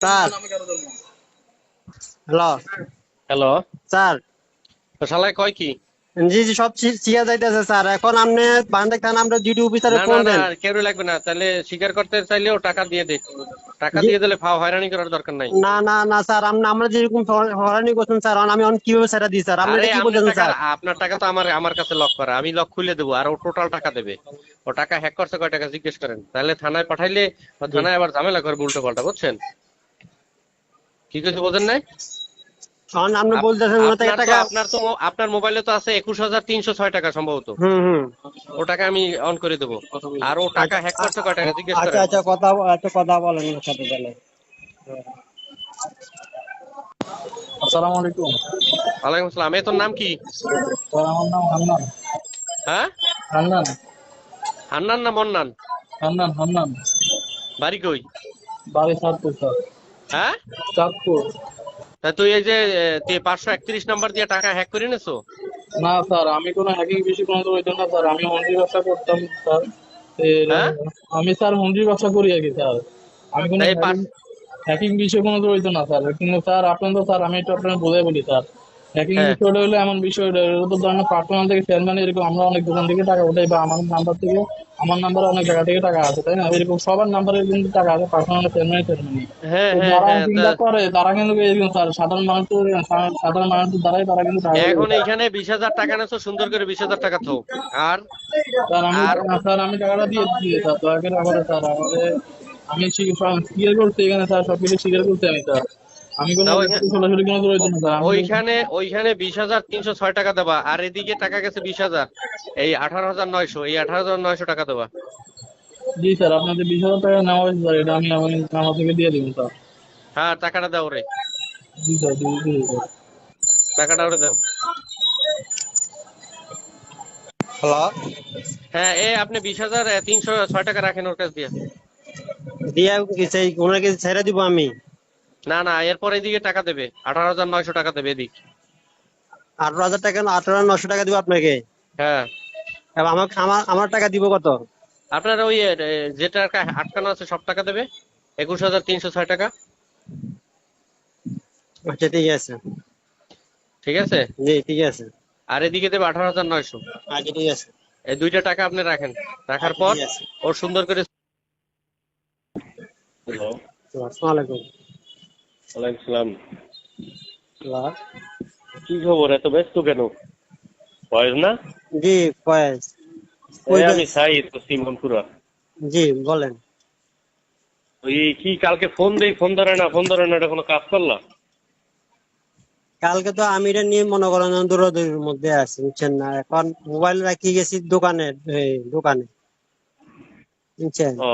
Sir hello hello. Sir. তো শালায় কয় কি? জি জি সব শিখা যাইতেছে স্যার। এখন আপনি বান্দে খান আমরা ডিউটি অফিসারে না না ফোন না, দেন। কেউ লাগবে না, তাহলে স্বীকার করতে চাইলেও টাকা দিয়ে দে। টাকা জি দিয়ে দিলে হয়রানি করার দরকার নাই। না না না স্যার, আমরা যেরকম হরানি করছেন স্যার, আমি অন কিভাবে সেটা দিই স্যার? আপনি আরে এটা কি আপনার বলছেন টাকা, স্যার? আপনার টাকা তো আমার আমার কাছে লক করা, আমি লক খুলে দেবো আর ও টোটাল টাকা দেবে। ও টাকা হ্যাক করছে কয় টাকা জিজ্ঞেস করেন, তাহলে থানায় পাঠাইলে ও জি থানায় আবার ঝামেলা করবে উল্টো পাল্টা, বুঝছেন? কি কিছু বোঝেন নাই? আপনি বলতেছেন ওনা থেকে আপনার তো টাকা। আপনার মোবাইলে তো আছে 21,306 টাকা সম্ভবত। হুম হুম। ও টাকা আমি অন করে দেবো। আর ও টাকা আচ্ছা হ্যাক করছে কয় টাকা জিজ্ঞেস আচ্ছা করেন। আচ্ছা, কথা বলেন ওর সাথে তাহলে। আসসালামু আলাইকুম ওয়ালাইকুম আসসালাম। তোর নাম কি? স্যার। আমার নাম হান্নান। হ্যাঁ, হান্নান। হান্নান না মন্নান? হান্নান। বাড়ি কই? বাড়ি চাঁদপুর স্যার। হ্যাঁ, চাঁদপুর। তা তুই এই যে 531 নাম্বার দিয়ে টাকা হ্যাক করে নিছো? না স্যার, আমি কোনো হ্যাকিং বিষয়ে কোনো হইতো না স্যার। আমি হুন্ডি ব্যবসা করতাম স্যার। হ্যাঁ, আমি স্যার হুন্ডি ব্যবসা করি আর কি স্যার। আমি কোনো তাই হ্যাকিং হ্যাকিং বিষয়ে কোনো হইতো না স্যার। কিন্তু স্যার আপনার তো স্যার, আমি একটু আপনাকে বোঝাই বলি স্যার। হ্যাকিং হ্যাঁ বিষয়টা হলো এমন বিষয়, এটা তো ধরেন পার্সোনাল থেকে সেলম্যান এরকম আমরা অনেক দোকান থেকে টাকা উঠাই, বা আমার নাম্বার থেকে, আমার নাম্বারে অনেক জায়গা থেকে টাকা আছে, তাই না? এরকম সবার নাম্বারে কিন্তু টাকা আছে, পার্সোনাল সেলম্যান। হ্যাঁ তো হ্যাঁ যারা হ্যাঁ হ্যাকিংটা করে তারা কিন্তু এরকম স্যার, সাধারণ মানুষের দ্বারাই তারা কিন্তু টাকা এখন করে। এইখানে 20,000 টাকা নেছো, সুন্দর করে 20,000 টাকা থো। আর আর স্যার আমি টাকাটা দিয়ে দিচ্ছি স্যার, দয়া করে আমাদের স্যার আমাদের, আমি স্বীকার করছি এখানে স্যার, সবকিছু স্বীকার করছি আমি স্যার। আমি কোনো তা ওইখানে সরাসরি কোনো প্রয়োজন না স্যার। আমি ওইখানে ওইখানে 20,306 টাকা দেবা, আর এদিকে টাকা গেছে 20,000, এই 18,900, এই 18,900 টাকা দেবা। জি স্যার, আপনাদের 20,000 টাকা নেওয়া হয়েছে স্যার, এটা আমি আমার থেকে দিয়ে দিব স্যার। হ্যাঁ, টাকাটা দাও রে, জি স্যার, জি স্যার। টাকাটা ওরে দাও। হ্যালো। হ্যাঁ, আপনি 20,306 টাকা রাখেন ওর কাছ দিয়ে। দিয়া সেই ওনাকে ছেড়ে দিব আমি। না না, এরপর এদিকে টাকা দেবে, 18,900 টাকা দেবে এদিক। 18,000 টাকা না, 18,900 টাকা দিব আপনাকে। হ্যাঁ, এবার আমাকে আমার টাকা দিব কত? আপনার ওই যে টাকা আটকানো আছে সব টাকা দেবে, 21,306 টাকা। আচ্ছা ঠিক আছে। ঠিক আছে। জি ঠিক আছে। আর এদিকে দেবে 18,900। আচ্ছা ঠিক আছে। এই দুইটা টাকা আপনি রাখেন, রাখার আচ্ছা পর ঠিক আছে। ওর সুন্দর করে। হ্যালো। আসসালামু আলাইকুম। ওয়ালাইকুম সালাম। হ্যালো। কি খবর, এত ব্যস্ত কেন? ফয়েজ না? জি ফয়েজ। আমি সাইদ সিমনপুরা। জি বলেন। ওই কি কালকে ফোন দেই, ফোন ধরে না, এটা কোনো কাজ করলা? কালকে তো আমি এটা নিয়ে মনে করেন দৌড়াদৌড়ির মধ্যে আছি, বুঝছেন না? এখন মোবাইল রাখি গেছি দোকানে, দোকানে, বুঝছেন? ও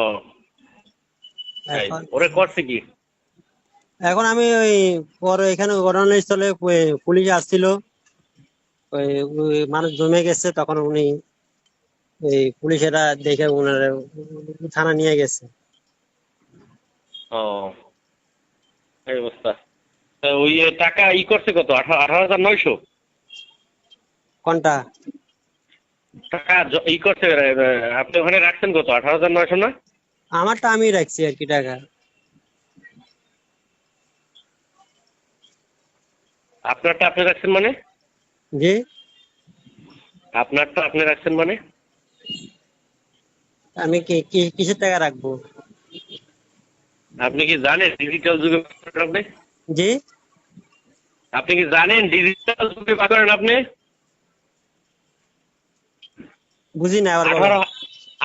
তাই, এখন ওরে করছে কি? এখন আমি ওই পরে এখানে ঘটনাস্থলে পুলিশ আসছিল। ওই ওই মানুষ জমে গেছে, তখন উনি পুলিশেরা দেখে উনার থানা নিয়ে গেছে। ও, এই অবস্থা। তা ওই টাকা করছে কত? 18,900 কোনটা? টাকা করছে। আপনি ওখানে রাখছেন কত? 18,900 না? আমারটা আমি রাখছি আর কি টাকা। আপনারটা আপনি রাখছেন মানে? জি। আপনারটা আপনি রাখছেন মানে? আমি কিসের টাকা রাখবো? আপনি কি জানেন ডিজিটাল যুগে বাস করেন আপনি? জি। আপনি কি জানেন ডিজিটাল যুগে বাস করেন আপনি? বুঝি না, আবার বলেন। 18,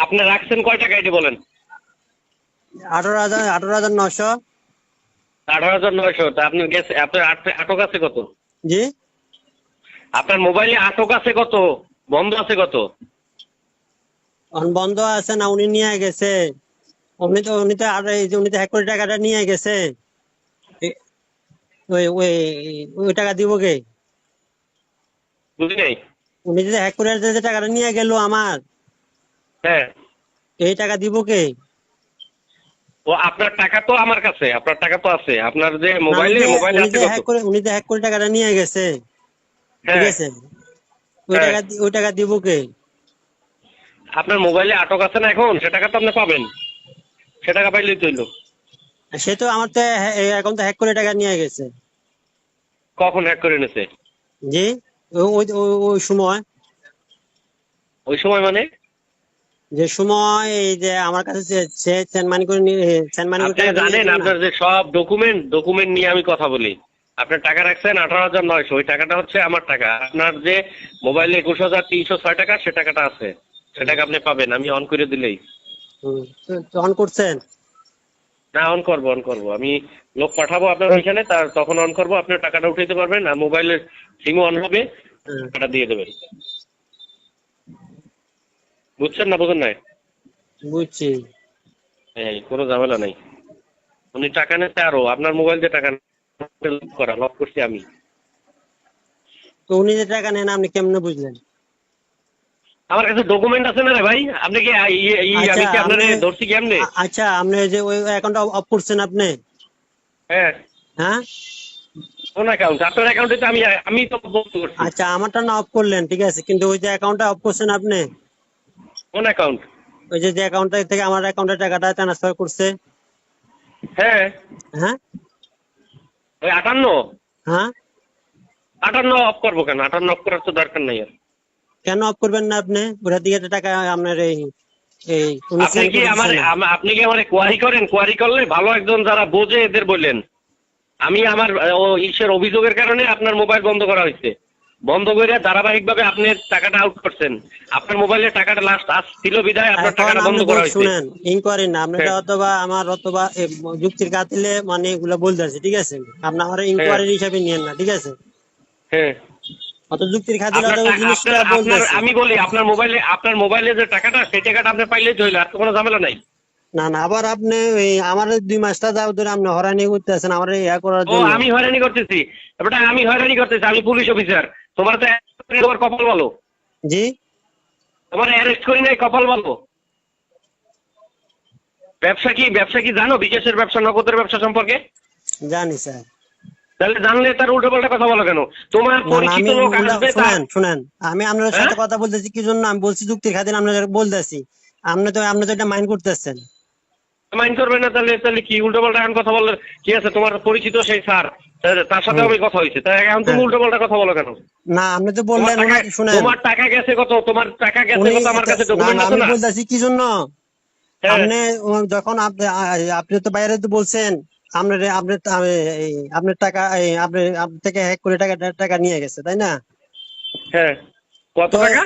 আপনি রাখছেন কয় টাকা এটি বলেন? 18,900। 18,900। তা আপনার গেছে, আপনার আটক আছে কত? জি। আপনার মোবাইলে আটক আছে কত? বন্ধ আছে কত? এখন বন্ধ আছে না, উনি নিয়ে গেছে। উনি তো আর উনি তো 1 কোটি টাকাটা নিয়ে গেছে। এ- ওই ওই ওই টাকা দিব কে? বুঝি নাই। উনি যদি 1 কোটি যে টাকাটা নিয়ে গেল আমার, হ্যাঁ, এই টাকা দিব কে? ও আপনার টাকা তো আমার কাছে, আপনার টাকা তো আছে আপনার যে না, মোবাইলে আছে কত? উনি যে 1 কোটি টাকাটা নিয়ে গেছে, ঠিক হ্যাঁ আছে? ওই হ্যাঁ, টাকা ওই টাকা দিব কে? আপনার মোবাইলে আটক আছে না এখন, সে টাকা তো আপনি পাবেন। সে টাকা পাইলেই তো হইলো। সে তো আমার তো অ্যাকাউন্ট হ্যাক করে টাকা নিয়ে গেছে। কখন হ্যাক করে নিছে? জি, ওই সময়, ওই সময় মানে? যে সময় এই যে আমার কাছে সে সেন্ড মানি করে সেন্ড মানি করে আপনি টাকাটা জানেন নিয়েছিল না। আপনার যে সব ডকুমেন্ট নিয়ে আমি কথা বলি। আপনার টাকা রাখছেন 18,900, ওই টাকাটা হচ্ছে আমার টাকা। আপনার যে মোবাইলে 21,306 টাকা, সে টাকাটা আছে, সে টাকা আপনি পাবেন আমি অন করে দিলেই। তখন করছেন? না, অন করবো আমি, লোক পাঠাবো আপনার ওইখানে, তার তখন অন করবো, আপনার টাকাটা উঠাইতে পারবেন, আর মোবাইলের সিমও অন হবে, হ্যাঁ, টাকাটা দিয়ে দেবেন। বুঝছেন না বুঝেন নাই? বুঝছি। এই কোনো ঝামেলা নাই। উনি টাকা নিতে, আরো আপনার মোবাইল দিয়ে টাকা লক করছি আমি। তো উনি যে টাকা নেন আপনি কেমনে বুঝলেন? আমার কাছে ডকুমেন্ট আছে না রে ভাই, আপনি কি আচ্ছা আমি কি আপনার আপনি, ধরছি কি এমনি? আচ্ছা আপনি যে ওই অ্যাকাউন্টটা অফ করছেন আপনি? হ্যাঁ, হ্যাঁ, কোন অ্যাকাউন্ট? আপনার অ্যাকাউন্টে তো আমি তো বলতে করছি। আচ্ছা আমারটা না অফ করলেন, ঠিক আছে, কিন্তু ওই যে অ্যাকাউন্টটা অফ করছেন আপনি, কোন অ্যাকাউন্ট? ওই যে অ্যাকাউন্টটা থেকে আমার অ্যাকাউন্টে টাকাটা ট্রান্সফার করছে। হ্যাঁ, হ্যাঁ, ওই 58। হ্যাঁ, 58 অফ করবো কেন? 58 অফ করার তো দরকার নাই আর। কেন অফ করবেন না আপনি? ওটা দিকে তো টাকা আপনার এই এই উনি আপনি সেন্ড কি করে আমার দিচ্ছে না। আপনি কি আমার কোয়ারি করেন? কোয়ারি করলে ভালো একজন যারা বোঝে এদের বললেন। আমি আমার ইসের অভিযোগের কারণে আপনার মোবাইল বন্ধ করা হয়েছে। বন্ধ করে ধারাবাহিকভাবে আপনি টাকাটা আউট করছেন। আপনার মোবাইলে টাকাটা লাস্ট ছিল বিধায় আপনার এখন টাকাটা বন্ধ আপনি করা হয়েছে। শুনেন, ইনকোয়ারি না আপনারটা, হ্যাঁ, অথবা আমার, অথবা যুক্তির খাতিরে মানে এগুলো বলতেছে, ঠিক আছে, আপনি আমার হ্যাঁ, ইনকোয়ারির হিসাবে নিয়েন না, ঠিক আছে, হ্যাঁ। অত যুক্তির খাতিরে আপনার অত ওই জিনিসটা আপনার আপনার বলতেছে। আমি বলি, আপনার মোবাইলে যে টাকাটা, সেই টাকাটা আপনি পাইলেই চলে, আর তো কোনো ঝামেলা নাই। না না, আবার আপনি ওই আমার 2 মাসটা যাও ধরে আপনি হয়রানি করতেছেন আমার ইয়া করার ও, জন্য। আমি হয়রানি করতেছি? এবারটা আমি হয়রানি করতেছি? আমি পুলিশ অফিসার। তোমার তো তোমার কপাল বলো। জি, তোমার অ্যারেস্ট করি নাই, কপাল বলো। ব্যবসা কি জানো? বিকাশের ব্যবসা, নগদের ব্যবসা সম্পর্কে? জানি স্যার। তাহলে জানলে তার উল্টো পাল্টা কথা বলো কেন? তোমার না না, পরিচিত আমি লোক আসবে তার। শুনেন শুনেন, আমি আপনার হ্যাঁ, সাথে কথা বলতেছি কি জন্য, আমি বলছি যুক্তির খাতিরে আপনার বলতেছি, আপনি তো এটা মাইন্ড করতেছেন। মাইন্ড করবে না? তাহলে তাহলে কি উল্টো পাল্টা এখন কথা বললে কি আছে? তোমার পরিচিত সেই স্যার, তার সাথে হুম, আমি কথা হয়েছে, তাই এখন তুমি হ্যাঁ, উল্টো পাল্টা কথা বলো কেন? না আপনি তো তোমার বললেন টাকা ওনাকে, শুনেন, তোমার টাকা গেছে কত? তোমার টাকা গেছে উনি কত? আমার কাছে না ডকুমেন্ট না, আছে আমি না? বলতেছি কি জন্য, হ্যাঁ, আপনি যখন আপনি আপনি তো বাইরে তো বলছেন আপনার আপনার আপনার টাকা আপনার থেকে হ্যাক করে টাকা টাকা নিয়ে গেছে, তাই না? হ্যাঁ। কত তো টাকা?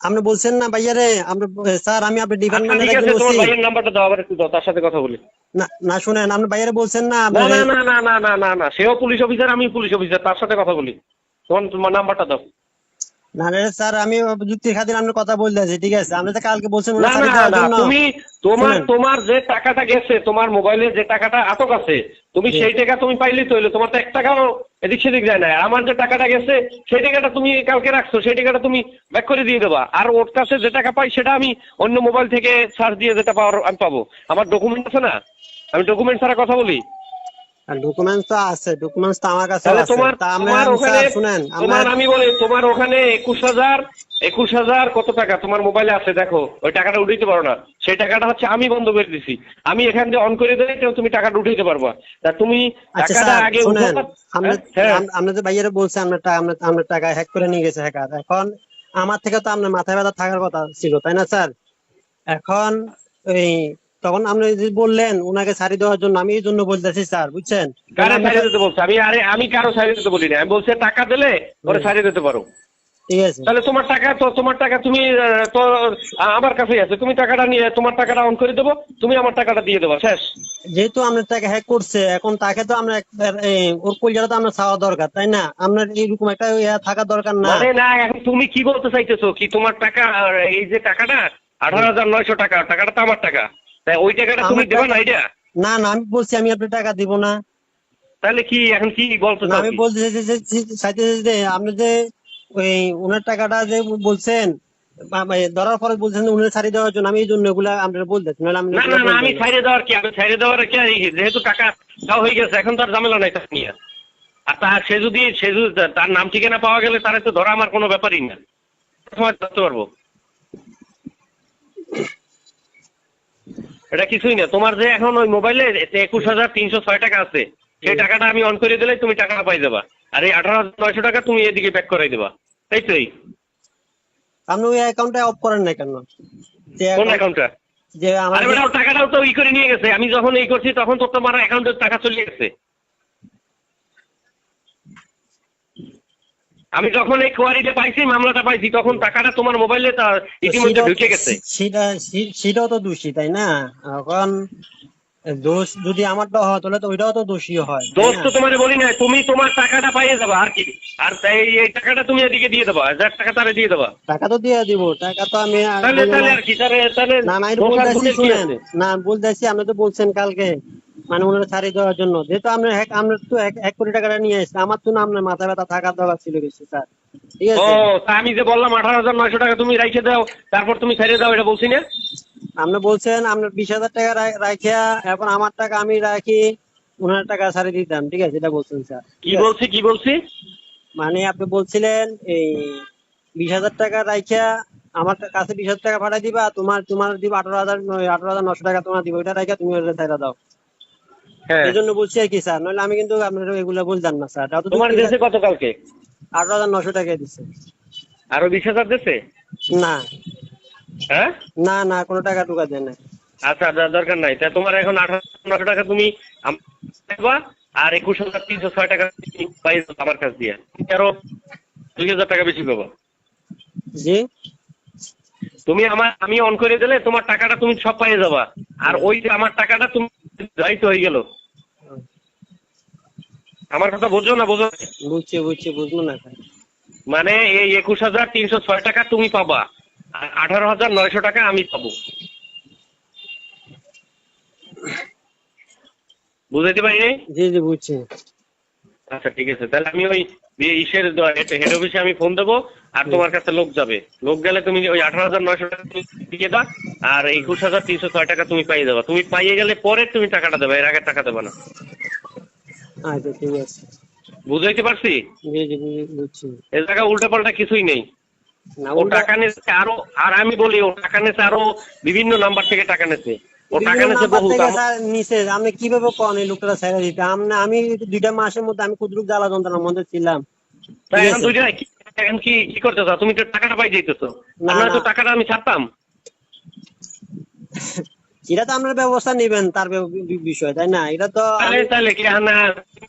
আপনি বলছেন না ভাইয়ারে, আমরা স্যার আমি আপনার আচ্ছা ডিপার্টমেন্টের ঠিক একজন আছে, তোমার ওসি। ভাইয়ের নাম্বারটা দাও, আবার একটু দাও, তার সাথে কথা বলি। না না, শুনেন, আপনি ভাইয়ারে বলছেন না না আপনার না না না না না না না, সেও পুলিশ অফিসার, আমি পুলিশ অফিসার, তার সাথে কথা বলি। তোমার নাম্বারটা দাও। না রে স্যার, আমি যুক্তির খাতিরে আপনার কথা বলতেছি, ঠিক আছে, আপনি তো কালকে বলছেন ওনা না ছাড়ি না দেওয়ার না, জন্য। তুমি তোমার শুনেন, তোমার যে টাকাটা গেছে, তোমার মোবাইলে যে টাকাটা আটক আছে, তুমি জি, সেই টাকা তুমি পাইলেই তো হইলো। তোমার তো 1 টাকাও এদিক সেদিক যায় না। আর আমার যে টাকাটা গেছে, সেই টাকাটা তুমি কালকে রাখছো, সেই টাকাটা তুমি ব্যাক করে দিয়ে দেবা। আর ওর কাছে যে টাকা পাই, সেটা আমি অন্য মোবাইল থেকে সার্চ দিয়ে যেটা পাওয়ার আমি পাবো। আমার ডকুমেন্ট আছে না? আমি ডকুমেন্ট ছাড়া কথা বলি? ডকুমেন্টস তো আছে, ডকুমেন্টস তো আমার কাছেও তাহলে আছে, তোমার তা আমরা তোমার ওখানে, স্যার শুনেন তোমার আমার, আমি বলি, তোমার ওখানে 21,000 কত টাকা তোমার মোবাইলে আছে দেখো। ওই টাকাটা উঠাইতে পারো না, সেই টাকাটা হচ্ছে আমি বন্ধ করে দিছি। আমি এখান থেকে অন করে দিলে তুমি টাকাটা উঠাইতে পারবা। তা তুমি আচ্ছা টাকাটা স্যার আগে শুনেন, উঠাবা। আপনি হ্যাঁ, আপনি যে ভাইয়ারে বলছেন আপনার টাকা হ্যাক করে নিয়ে গেছে হ্যাকার, এখন আমার থেকে তো আপনার মাথায় ব্যথা থাকার কথা ছিল, তাই না স্যার? এখন এই তখন আপনি যে বললেন ওনাকে ছাড়ি দেওয়ার জন্য, আমি এই জন্য বলতেছি স্যার, বুঝছেন, তাহলে কারে আপনি ছাড়িয়ে দিতে বলছে? আমি কারো ছাড়িয়ে দিতে বলি না। আমি বলছি টাকা দিলে ওরে ছাড়িয়ে দিতে পারো। ঠিক আছে, তাহলে তোমার টাকা তুমি তো আমার কাছেই আছে। তুমি টাকাটা নিয়ে, তোমার টাকাটা অন করে দেবো, তুমি আমার টাকাটা দিয়ে দেবো, শেষ। যেহেতু আপনার টাকা হ্যাক করছে, এখন তাকে তো আমরা একবার ওর কলিজাটা তো আমরা চাওয়া দরকার, তাই না? আপনার এইরকম একটা ইয়া থাকা দরকার না। মানে না, এখন তুমি কি বলতে চাইতেছো? কি তোমার টাকা, এই যে টাকাটা, 18,900 টাকা, টাকাটা তো আমার টাকা। তাই ওই টাকাটা তুমি আমার দেবা টাকা, না এটা? না না, আমি বলছি আমি আপনার টাকা দিব না। তাহলে কি এখন কি বলতে না, চাও আমি কি? বলছি চাইতেছি যে আপনি যে ওই ওনার টাকাটা যে বলছেন, ধরার পরে বলছেন যে উনি ছাড়ি দেওয়ার জন্য, আমি এই জন্য এগুলা আপনার বলতেছি, নাহলে আমি না এগুলা না না, আমি বলতাম না। ছাইড়ে দেওয়ার কি? আমি ছাইড়ে দেওয়ার কি? যেহেতু টাকা দেওয়া হয়ে গেছে, এখন তো আর ঝামেলা নাই তার নিয়ে। আর সে যদি তার নাম ঠিকানা পাওয়া গেলে, তার তো ধরা আমার কোনো ব্যাপারই না। সময় ধরতে পারবো। এটা কিছুই না। তোমার যে এখন ওই মোবাইলে 21,306 টাকা আছে, সেই টাকাটা আমি অন করে দিলে তুমি টাকাটা পাই যাবা। আর এই 18,900 টাকা তুমি এদিকে ব্যাক করাই দেবা, তাই তো? আপনি ওই অ্যাকাউন্টটা অফ করেন না কেন? যে কোন account- অ্যাকাউন্টটা? যে আমার আরে বেটা, ওর টাকাটাও তো ই করে নিয়ে গেছে। আমি যখন এই করছি তখন তো তোমার অ্যাকাউন্টের টাকা চলে গেছে। আমি যখন এই কোয়ারিটা পাইছি, মামলাটা পাইছি, তখন টাকাটা তোমার মোবাইলে ইতিমধ্যে ঢুকে গেছে। সেটাও তো দোষী, তাই না? এখন দোষ যদি আমারটা হয় তাহলে তো ওইটাও তো দোষী হয়, তাই দোষ না? তো তোমার বলি না, তুমি তোমার টাকাটা পাইয়ে যাবা আর কি। আর এই টাকাটা তুমি এদিকে দিয়ে দেবা, 1,000 টাকা তারে দিয়ে দেবা। টাকা তো দিয়ে দিব, টাকা তো আমি আর তাহলে বলবো তাহলে না। আর কি, তাহলে না না, এটা দোষ আর বলতেছি, ভুলের কি শুনেন। আছে? না, বলতেছি, আপনি তো বলছেন কালকে মানে ওনারা ছাড়িয়ে দেওয়ার জন্য, যেহেতু আমরা তো 1 কোটি টাকাটা নিয়ে আসছি, আমার তো না আপনার মাথা ব্যথা থাকার দরকার ছিল বেশি, স্যার। ঠিক ও, আছে? তা আমি যে বললাম 18,900 টাকা তুমি রাইখে দাও, তারপর তুমি ছেড়ে দাও, এটা বলছি না? আপনি বলছেন আপনার 20,000 টাকা রাখিয়া এখন আমার টাকা আমি রাখি, ওনার টাকা ছাড়িয়ে দিতাম, ঠিক আছে? এটা বলছেন, স্যার। কি ঠিক আছে, বলছি, কি বলছি? মানে আপনি বলছিলেন এই 20,000 টাকা রাখিয়া আমার কাছে 20,000 টাকা পাঠাই দিবা, তোমার তোমার দিব 18,900 টাকা তোমার দিব, ওইটা রাখিয়া তুমি ওটা ছেড়ে দাও। হ্যাঁ। এই জন্য বলছি আর কি, স্যার। নইলে আমি কিন্তু আপনার এগুলো বলতাম না, স্যার। তাও তো তোমার দেশে কত কালকে? 18,900 টাকা দিচ্ছে। আরো 20,000 দেশে? না হ্যাঁ। না না, কোনো টাকা টুকা দেয় না। আচ্ছা, দরকার নাই। তা তোমার এখন 18,900 টাকা তুমি দেবা, আর 21,306 টাকা তুমি পাই যাবে আমার কাছ দিয়ে। তুমি আরো 2,000 টাকা বেশি পাবো। জি। আমি অন করে দিলে তোমার টাকাটা তুমি সব পাইয়ে যাবা। আর ওই যে আমার টাকাটা তুমি দায়িত্ব হয়ে গেল। আমার কথা বোঝো না, বোঝো না? বুঝছি বুঝছি, বুঝবো না, স্যার। মানে এই 21,306 টাকা তুমি পাবা, আর 18,900 টাকা আমি পাবো। বুঝাইতে পারিনি? জি জি, বুঝছি। আচ্ছা, ঠিক আছে। তাহলে আমি ওই ইসের হেড অফিসে আমি ফোন দেবো, আর তোমার কাছে লোক যাবে। লোক গেলে তুমি ওই 18,900 টাকা তুমি দিয়ে দাও, আর 21,306 টাকা তুমি পাইয়ে যাবা। তুমি পাইয়ে গেলে পরে তুমি টাকাটা দেবে, এর আগে টাকা দেবে না। আচ্ছা, ঠিক আছে। বুঝাইতে পারছি? জি জি, বুঝছি। এ জায়গায় উল্টা পাল্টা কিছুই নেই। না, ও উল্টা টাকা নেছে আরো, আর আমি বলি ও টাকা নেছে আরো বিভিন্ন নাম্বার থেকে টাকা নেছে। ও টাকা বিভিন্ন নেছে নাম্বার বহুত। থেকে, স্যার, নিচে আপনি কিভাবে কোন এই লোকটা ছেড়ে দিতে? আমি 2টা মাসের মধ্যে আমি কুদরুক জ্বালা যন্ত্রণার মধ্যে ছিলাম, ঠিক এখন আছে? দুইটা এখন কি করতে চাও? তুমি তো টাকাটা পাই যাইতেছো। না আপনার না, তো টাকাটা আমি ছাড়তাম। এটা তো আপনার ব্যবস্থা নিবেন, তার বিষয়, তাই না? এটা তো তাহলে আমি তাহলে কি না,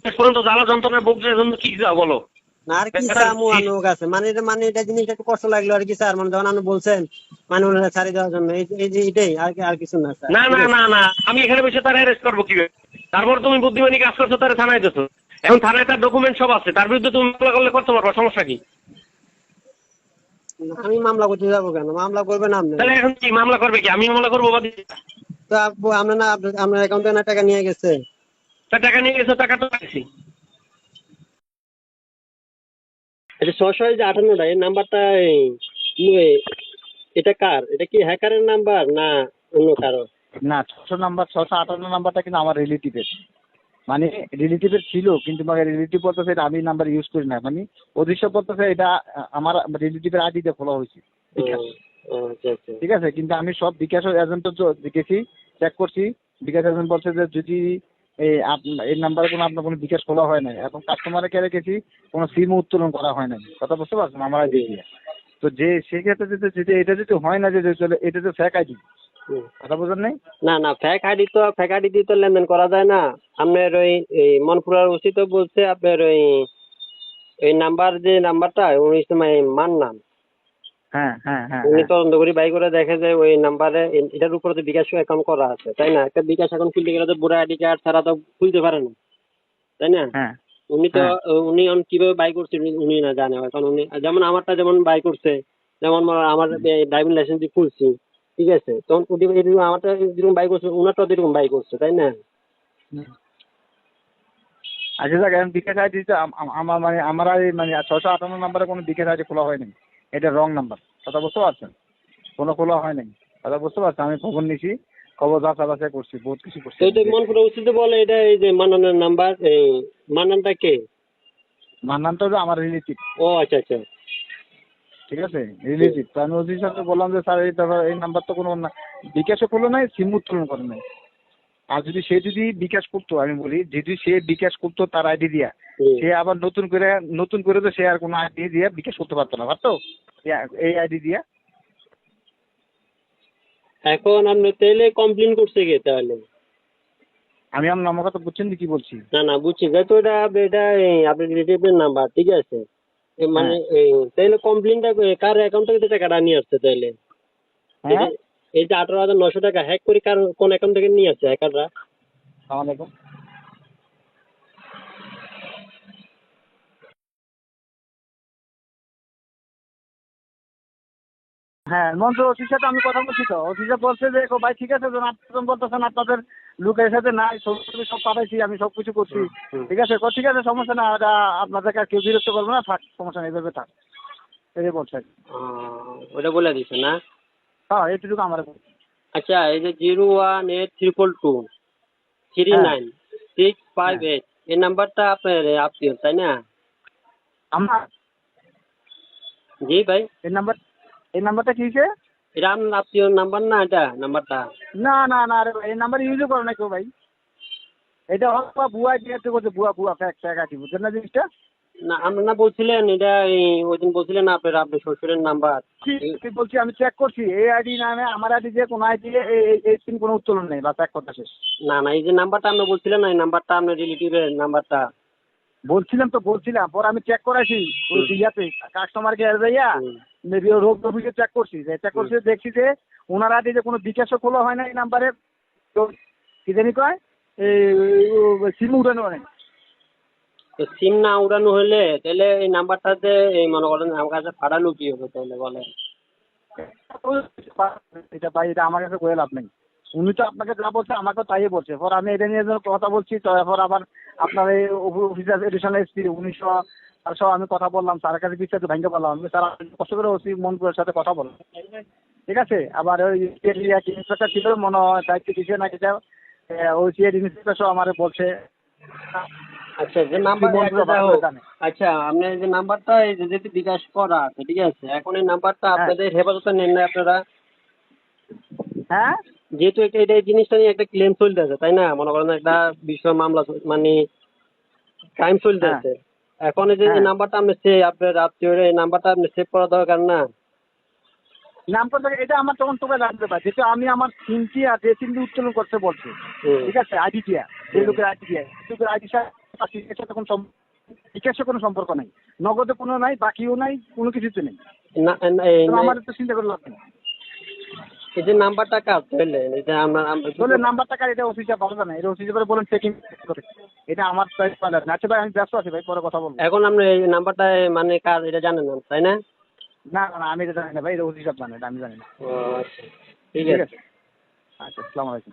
শেষ পর্যন্ত জ্বালা যন্ত্রণার ভোগের জন্য কি যাও বলো? না, আর কি চামু আমার কাছে, মানে এটা জিনিসটা একটু কষ্ট লাগলো আর কি, স্যার। মানে যখন আপনি বলছেন মানে ওনারা ছাড়িয়ে দেওয়ার জন্য, এই যে এটাই আর কি, আর কিছু না, স্যার। না ঠিক না আছে? না না, আমি এখানে বসে তার অ্যারেস্ট করবো কিভাবে? তারপর তুমি বুদ্ধিমানী কাজ করছো, তারা থানায় দিছো। এখন থানায় তার ডকুমেন্ট সব আছে, তার বিরুদ্ধে তুমি মামলা করলে করতে পারবা, সমস্যা কি? আমি মামলা করতে যাবো কেন? মামলা করবেন আপনি। তাহলে এখন কি মামলা করবে? কি আমি মামলা করবো? তো আপনি না, আপনার অ্যাকাউন্টে না টাকা নিয়ে গেছে। তার টাকা নিয়ে গেছো, টাকা তো পাইছি। এটা 658, এই নাম্বারটা এটা কার? এটা কি হ্যাকারের নাম্বার না অন্য কারো? না, 658 নাম্বারটা কিন্তু আমার রিলেটিভের, মানে রিলেটিভের ছিল, কিন্তু মানে রিলেটিভ বলতেছে এটা আমি নাম্বার ইউজ করি না, মানে অদৃশ্য বলতেছে এটা আমার রিলেটিভের আইডিতে খোলা হয়েছে। ঠিক আছে, আচ্ছা আচ্ছা। ঠিক আছে, কিন্তু আমি সব বিকাশ এজেন্টও দেখেছি, চেক করছি। বিকাশ এজেন্ট বলছে যে যদি এই নাম্বারে কোনো আপনার কোনো বিকাশ খোলা হয় নাই, এবং কাস্টমারে কে রেখেছি কোনো সিমও উত্তোলন করা হয় নাই। কথা বুঝতে পারছেন আমার আইডি দিয়ে? তো যে সেক্ষেত্রে যদি এটা যদি হয় না, যে চলে এটা তো ফেক আইডি। কথা বোঝেন নাই? না না, ফেক আইডি দিয়ে তো লেনদেন করা যায় না। আপনার এই মনপুরার ওসি তো বলছে আপনার এই যে নাম্বারটা উনি মান্নান, হ্যাঁ হ্যাঁ হ্যাঁ উনি হ্যাঁ তদন্ত করে বাই করে দেখে যে ওই নাম্বারে এটার উপরে তো বিকাশ অ্যাকাউন্ট করা আছে, তাই না? একটা বিকাশ অ্যাকাউন্ট খুলতে গেলে তো বুড়া আইডি কার্ড ছাড়া তো খুলতে পারে না, তাই না? হ্যাঁ উনি তো হ্যাঁ উনি কিভাবে বাই করছে উনি না জানে, কারণ উনি যেমন আমারটা যেমন বাই করছে, যেমন আমার ড্রাইভিং লাইসেন্স দিয়ে খুলছি, ঠিক আছে? তখন আমারটা যেরকম বাই করছে ওনারটাও যেরকম বাই করছে, তাই না? আচ্ছা দেখ, এখন বিকাশ আইডি আমার মানে আমার মানে 658 নাম্বারে কোনো বিকাশ আইডি খোলা হয়নি, এটা রং নাম্বার। কথা বুঝতে পারছেন? কোনো খোলা হয় নাই। কথা বুঝতে পারছেন? আমি খবর নিছি, খবর যাচাই করছি, বহুত কিছু করছি। তো এটা মনপুরা ওসি তো বলে এটা এই যে মান্নানের নাম্বার, এই মান্নানটা কে? মান্নান তো আমার রিলেটিভ। ও আচ্ছা আচ্ছা, ঠিক আছে, রিলেটিভ। তো আমি ওসির সাথে বললাম যে স্যার এই নাম্বার তো কোনো বিকাশও করলো নাই, সিম উত্তোলন করে নাই। আর সে যদি বিকাশ করতো, আমি বলি যদি সে বিকাশ করতো তার আইডি দিয়া, সে আবার নতুন করে তো সে আর কোনো আইডি দিয়া বিকাশ করতে পারতো না, পারতো এই আইডি দিয়া। এখন আপনি তাহলে কমপ্লেন করছে কে তাহলে? আমি আমার কথা বুঝছেন কি বলছি? না বুঝছি, যেহেতু এটা আপনার রিলেটিভের নাম্বার, ঠিক আছে, মানে হ্যাঁ তাহলে কমপ্লেনটা কার অ্যাকাউন্ট থেকে টাকাটা নিয়ে আসছে তাহলে? হ্যাঁ, এই যে 18,900 টাকা হ্যাক করে কোন অ্যাকাউন্ট থেকে নিয়ে আসছে হ্যাকাররা? আসসালামু আলাইকুম। হ্যাঁ, মঞ্চ ওসির সাথে আমি কথা বলছি, তো ওসি সাহেব বলছে যে ভাই ঠিক আছে, যখন আপনারা বলতেছেন আপনাদের লোকের সাথে নাই, ছবি সব পাঠাইছি, আমি সব কিছু করছি, ঠিক আছে, ঠিক আছে, সমস্যা না, এটা আপনাদেরকে আর কেউ বিরক্ত করবো না, থাক, সমস্যা নেই, এভাবে থাক, এই বলছে। ওটা বলে দিছে না? হ্যাঁ, এইটুকু আমার। আচ্ছা, এই যে 01822239658, এই নাম্বারটা আপনার আত্মীয় তাই না? আমার জি ভাই, এই নাম্বারটা কি হয়েছে? এটা আপনার আত্মীয় নাম্বার না? এটা নাম্বারটা না না না রে ভাই, এই নাম্বার ইউজও করে না কেউ ভাই। এটা হয়তো বা ভুয়া দিয়ে করছে, ভুয়া ফ্যাক আইডি, বুঝছেন না জিনিসটা? না, আপনার না বলছিলেন এটা ওই দিন বলছিলেন আপনার শ্বশুরের নাম্বার। কি বলছি, আমি চেক করছি, এই আইডি নামে আমার আইডি যে কোনো আইডি এই সিম কোনো উত্তোলন নেই, বা চেক করতে শেষ। না, এই যে নাম্বারটা আপনি বলছিলেন না, এই নাম্বারটা আপনার রিলেটিভের নাম্বারটা। বলছিলাম, পরে আমি চেক করাইছি ওই ইয়াতে কাস্টমার কেয়ার যাইয়া রোগ অফিসে চেক করছি, দেখছি যে ওনার আইডি যে কোনো বিকাশও খোলা হয় না এই নাম্বারে, তো কি জানি কয় এই সিম উঠানো হয়। তো সিম না উড়ানো হলে তাহলে এই নাম্বারটাতে এই মনে করেন আমার কাছে পাঠানো কি হবে তাহলে বলেন? এটা ভাই, এটা আমার কাছে কয়ে লাভ নেই, উনি তো আপনাকে যা বলছে আমাকে তাই বলছে। পর আমি এটা নিয়ে কথা বলছি, তারপর আবার আপনার এই অফিসার এডিশনাল এসপি 1900 আমি কথা বললাম, স্যারের কাছে বিশ্বাস ভেঙে বললাম, আমি স্যার কষ্ট করে ওসি মনপুরের সাথে কথা বললাম, ঠিক আছে। আবার ওই ইন্সপেক্টর ছিল মনে হয় দায়িত্ব দিচ্ছে না কিটা, ওই সিআইডি ইন্সপেক্টর আমার বলছে। আচ্ছা, যে নাম্বার, আচ্ছা আপনার যে নাম্বারটা এই যে যেহেতু বিকাশ করা আছে, ঠিক আছে, এখন এই নাম্বারটা আপনাদের হেফাজতে নেন না আপনারা? হ্যাঁ, যেহেতু এটা এই জিনিসটা নিয়ে একটা ক্লেম চলতেছে তাই না, মনে করেন একটা বিষয় মামলা মানে ক্রাইম চলতেছে, এখন এই যে এই নাম্বারটা আপনি আপনার আত্মীয় এই নাম্বারটা আপনি সেভ করা দরকার না? নামটা এটা আমার তখন তোকে লাগবে ভাই, যেটা আমি আমার সিমটি আর যে সিমটি উত্তোলন করতে বলছি, ঠিক আছে, আইডি দিয়া, যে লোকের আইডি দিয়া, লোকের আইডি সাথে বিকাশের কোনো সম্পর্ক নাই, নগদে কোনো নাই, বাকিও নাই, কোনো কিছুতে নেই, না, আমার তো চিন্তা করে লাভ নেই। এই যে নাম্বারটা কার তাহলে? এটা আমরা নাম্বারটা কার, এটা অফিসে পাওয়া যায় না, এটা অফিসে পরে বলেন চেকিং করে, এটা আমার না। আচ্ছা ভাই, আমি ব্যস্ত আছি ভাই, পরে কথা বলবো। এখন আপনি এই নাম্বারটা মানে কার এটা জানেন না তাই না? না না, আমি এটা জানি না ভাই, এটা অফিসে জানে, এটা আমি জানি না। আচ্ছা, ঠিক আছে। আচ্ছা, আসসালামু আলাইকুম।